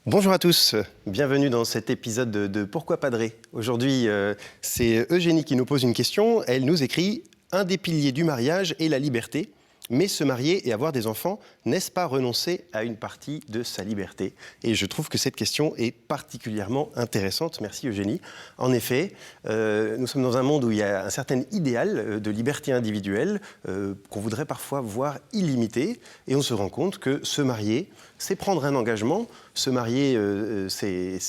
Bonjour à tous, bienvenue dans cet épisode de Pourquoi Padré. Aujourd'hui, c'est Eugénie qui nous pose une question. Elle nous écrit « Un des piliers du mariage est la liberté, mais se marier et avoir des enfants, n'est-ce pas renoncer à une partie de sa liberté ?» Et je trouve que cette question est particulièrement intéressante. Merci Eugénie. En effet, nous sommes dans un monde où il y a un certain idéal de liberté individuelle qu'on voudrait parfois voir illimité. Et on se rend compte que se marier, c'est prendre un engagement. Se marier, c'est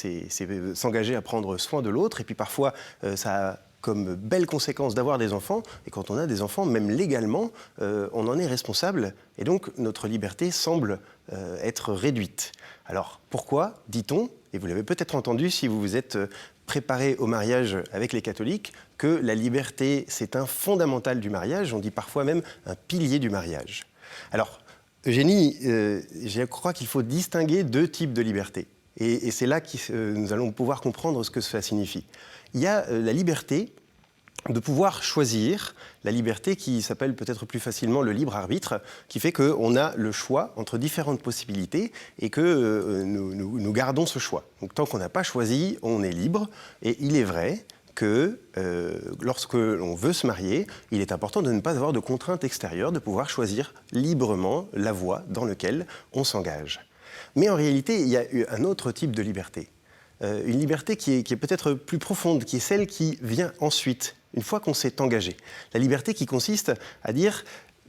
s'engager à prendre soin de l'autre. Et puis parfois, ça a comme belle conséquence d'avoir des enfants. Et quand on a des enfants, même légalement, on en est responsable. Et donc, notre liberté semble être réduite. Alors, pourquoi, dit-on, et vous l'avez peut-être entendu si vous vous êtes préparé au mariage avec les catholiques, que la liberté, c'est un fondamental du mariage. On dit parfois même un pilier du mariage. Alors, Eugénie, je crois qu'il faut distinguer deux types de liberté. Et c'est là que nous allons pouvoir comprendre ce que cela signifie. Il y a la liberté de pouvoir choisir, la liberté qui s'appelle peut-être plus facilement le libre arbitre, qui fait qu'on a le choix entre différentes possibilités et que nous gardons ce choix. Donc tant qu'on n'a pas choisi, on est libre. Et il est vrai que lorsque l'on veut se marier, il est important de ne pas avoir de contraintes extérieures, de pouvoir choisir librement la voie dans laquelle on s'engage. Mais en réalité, il y a un autre type de liberté. Une liberté qui est peut-être plus profonde, qui est celle qui vient ensuite, une fois qu'on s'est engagé. La liberté qui consiste à dire,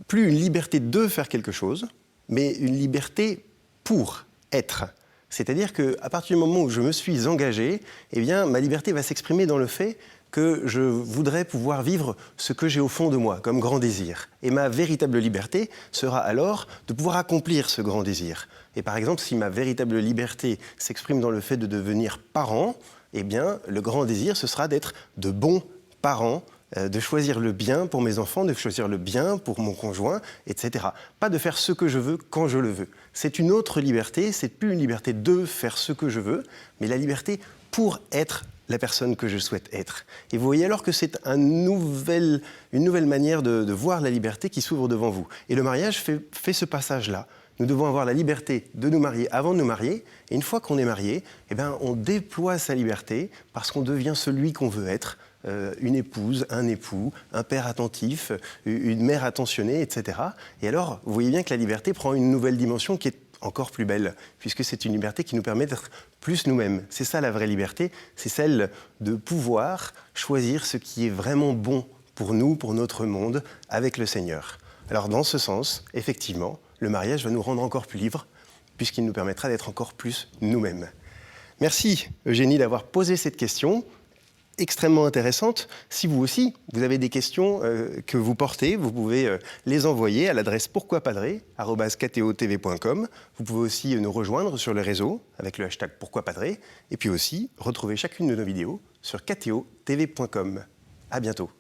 plus une liberté de faire quelque chose, mais une liberté pour être. C'est-à-dire qu'à partir du moment où je me suis engagé, eh bien, ma liberté va s'exprimer dans le fait que je voudrais pouvoir vivre ce que j'ai au fond de moi, comme grand désir. Et ma véritable liberté sera alors de pouvoir accomplir ce grand désir. Et par exemple, si ma véritable liberté s'exprime dans le fait de devenir parent, eh bien, le grand désir, ce sera d'être de bons parents, de choisir le bien pour mes enfants, de choisir le bien pour mon conjoint, etc. Pas de faire ce que je veux quand je le veux. C'est une autre liberté, c'est plus une liberté de faire ce que je veux, mais la liberté pour être la personne que je souhaite être. Et vous voyez alors que c'est une nouvelle manière de voir la liberté qui s'ouvre devant vous. Et le mariage fait ce passage-là. Nous devons avoir la liberté de nous marier avant de nous marier. Et une fois qu'on est marié, eh bien, on déploie sa liberté parce qu'on devient celui qu'on veut être. Une épouse, un époux, un père attentif, une mère attentionnée, etc. Et alors, vous voyez bien que la liberté prend une nouvelle dimension qui est encore plus belle, puisque c'est une liberté qui nous permet d'être plus nous-mêmes. C'est ça la vraie liberté, c'est celle de pouvoir choisir ce qui est vraiment bon pour nous, pour notre monde, avec le Seigneur. Alors dans ce sens, effectivement, le mariage va nous rendre encore plus libres, puisqu'il nous permettra d'être encore plus nous-mêmes. Merci Eugénie d'avoir posé cette question, extrêmement intéressante. Si vous aussi, vous avez des questions que vous portez, vous pouvez les envoyer à l'adresse pourquoipadré@ktotv.com. Vous pouvez aussi nous rejoindre sur le réseau avec le hashtag pourquoipadré et puis aussi retrouver chacune de nos vidéos sur ktotv.com. À bientôt.